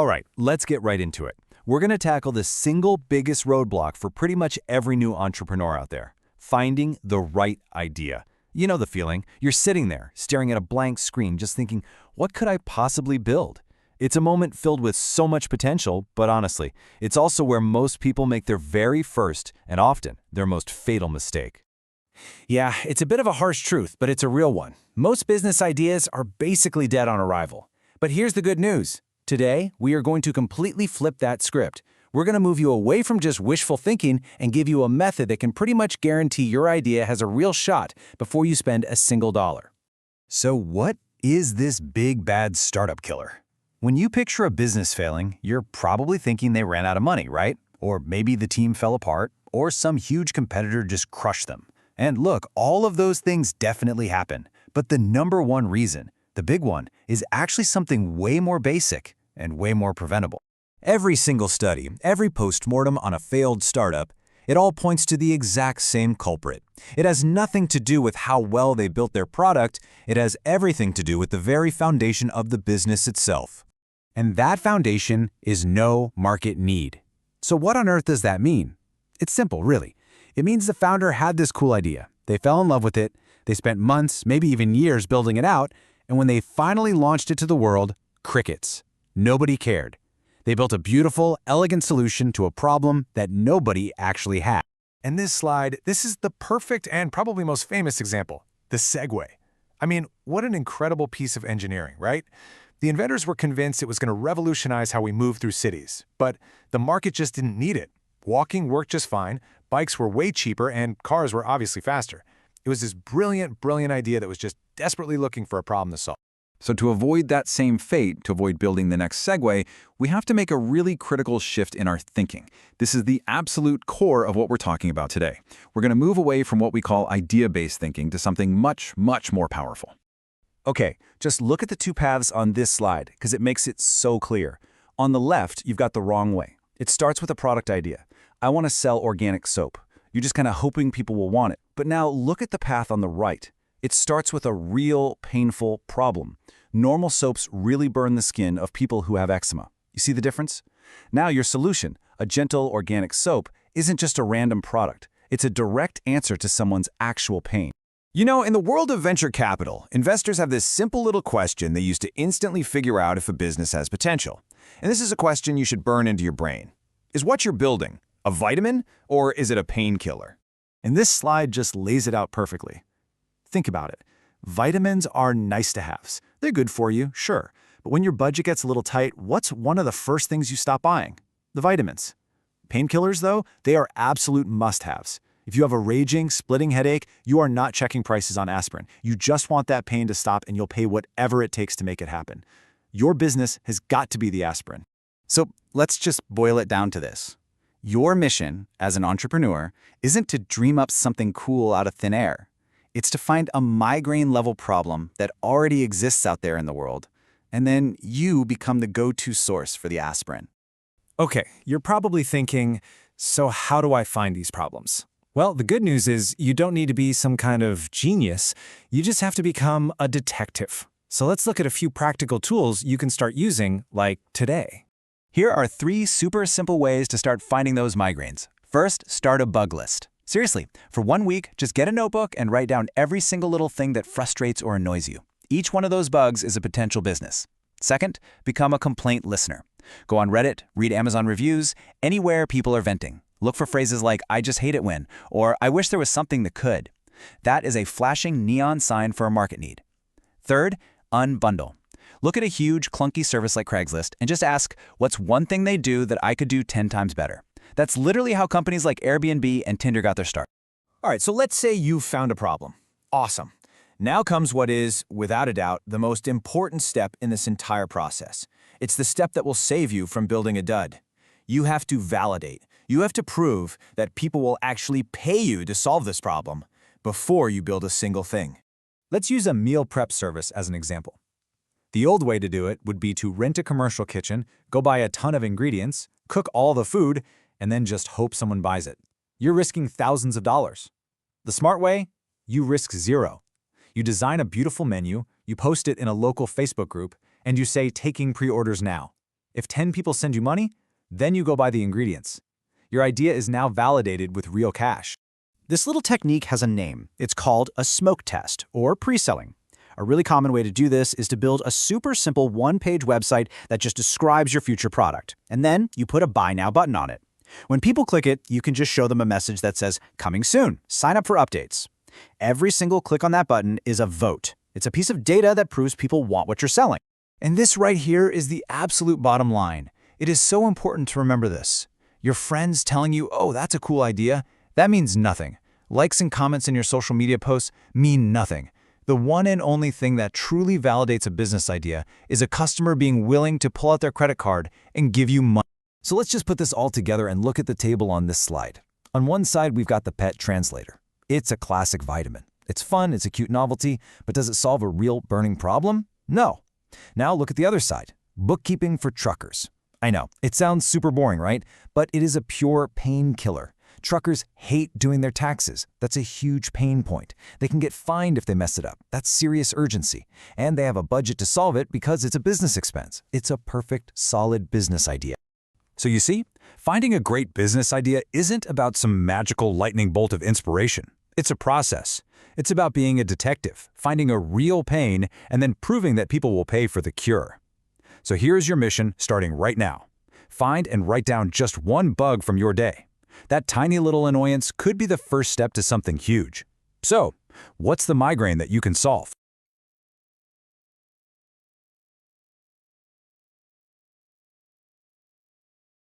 All right, let's get right into it. We're going to tackle the single biggest roadblock for pretty much every new entrepreneur out there: finding the right idea. You know the feeling. You're sitting there, staring at a blank screen, just thinking, what could I possibly build? It's a moment filled with so much potential, but honestly, it's also where most people make their very first, and often, their most fatal mistake. Yeah, it's a bit of a harsh truth, but it's a real one. Most business ideas are basically dead on arrival. But here's the good news. Today, we are going to completely flip that script. We're going to move you away from just wishful thinking and give you a method that can pretty much guarantee your idea has a real shot before you spend a single dollar. So what is this big bad startup killer? When you picture a business failing, you're probably thinking they ran out of money, right? Or maybe the team fell apart, or some huge competitor just crushed them. And look, all of those things definitely happen. But the number one reason, the big one, is actually something way more basic and way more preventable. Every single study, every postmortem on a failed startup, it all points to the exact same culprit. It has nothing to do with how well they built their product, it has everything to do with the very foundation of the business itself. And that foundation is no market need. So what on earth does that mean? It's simple, really. It means the founder had this cool idea. They fell in love with it. They spent months, maybe even years building it out. And when they finally launched it to the world, crickets. Nobody cared. They built a beautiful, elegant solution to a problem that nobody actually had. And this is the perfect and probably most famous example, the Segway. I mean, what an incredible piece of engineering, right? The inventors were convinced it was going to revolutionize how we move through cities, but the market just didn't need it. Walking worked just fine, bikes were way cheaper, and cars were obviously faster. It was this brilliant idea that was just desperately looking for a problem to solve. So to avoid that same fate, to avoid building the next Segway, we have to make a really critical shift in our thinking. This is the absolute core of what we're talking about today. We're going to move away from what we call idea-based thinking to something much, much more powerful. Okay, just look at the two paths on this slide, because it makes it so clear. On the left, you've got the wrong way. It starts with a product idea. I want to sell organic soap. You're just kind of hoping people will want it. But now look at the path on the right. It starts with a real, painful problem. Normal soaps really burn the skin of people who have eczema. You see the difference? Now your solution, a gentle organic soap, isn't just a random product. It's a direct answer to someone's actual pain. You know, in the world of venture capital, investors have this simple little question they use to instantly figure out if a business has potential. And this is a question you should burn into your brain. Is what you're building a vitamin, or is it a painkiller? And this slide just lays it out perfectly. Think about it. Vitamins are nice-to-haves. They're good for you, sure. But when your budget gets a little tight, what's one of the first things you stop buying? The vitamins. Painkillers, though, they are absolute must-haves. If you have a raging, splitting headache, you are not checking prices on aspirin. You just want that pain to stop, and you'll pay whatever it takes to make it happen. Your business has got to be the aspirin. So let's just boil it down to this. Your mission as an entrepreneur isn't to dream up something cool out of thin air. It's to find a migraine-level problem that already exists out there in the world, and then you become the go-to source for the aspirin. Okay, you're probably thinking, so how do I find these problems? Well, the good news is you don't need to be some kind of genius. You just have to become a detective. So let's look at a few practical tools you can start using, like today. Here are 3 super simple ways to start finding those migraines. First, start a bug list. Seriously, for 1 week, just get a notebook and write down every single little thing that frustrates or annoys you. Each one of those bugs is a potential business. Second, become a complaint listener. Go on Reddit, read Amazon reviews, anywhere people are venting. Look for phrases like, I just hate it when, or I wish there was something that could. That is a flashing neon sign for a market need. Third, unbundle. Look at a huge, clunky service like Craigslist and just ask, what's one thing they do that I could do 10 times better? That's literally how companies like Airbnb and Tinder got their start. All right, so let's say you've found a problem. Awesome. Now comes what is, without a doubt, the most important step in this entire process. It's the step that will save you from building a dud. You have to validate. You have to prove that people will actually pay you to solve this problem before you build a single thing. Let's use a meal prep service as an example. The old way to do it would be to rent a commercial kitchen, go buy a ton of ingredients, cook all the food, and then just hope someone buys it. You're risking thousands of dollars. The smart way? You risk zero. You design a beautiful menu, you post it in a local Facebook group, and you say taking pre-orders now. If 10 people send you money, then you go buy the ingredients. Your idea is now validated with real cash. This little technique has a name. It's called a smoke test, or pre-selling. A really common way to do this is to build a super simple one-page website that just describes your future product, and then you put a Buy Now button on it. When people click it, you can just show them a message that says, "Coming soon, sign up for updates." Every single click on that button is a vote. It's a piece of data that proves people want what you're selling. And this right here is the absolute bottom line. It is so important to remember this. Your friends telling you, "Oh, that's a cool idea," that means nothing. Likes and comments in your social media posts mean nothing. The one and only thing that truly validates a business idea is a customer being willing to pull out their credit card and give you money. So let's just put this all together and look at the table on this slide. On one side, we've got the pet translator. It's a classic vitamin. It's fun, it's a cute novelty, but does it solve a real burning problem? No. Now look at the other side, bookkeeping for truckers. I know, it sounds super boring, right? But it is a pure painkiller. Truckers hate doing their taxes. That's a huge pain point. They can get fined if they mess it up. That's serious urgency. And they have a budget to solve it because it's a business expense. It's a perfect, solid business idea. So you see, finding a great business idea isn't about some magical lightning bolt of inspiration. It's a process. It's about being a detective, finding a real pain, and then proving that people will pay for the cure. So here's your mission starting right now. Find and write down just one bug from your day. That tiny little annoyance could be the first step to something huge. So, what's the migraine that you can solve?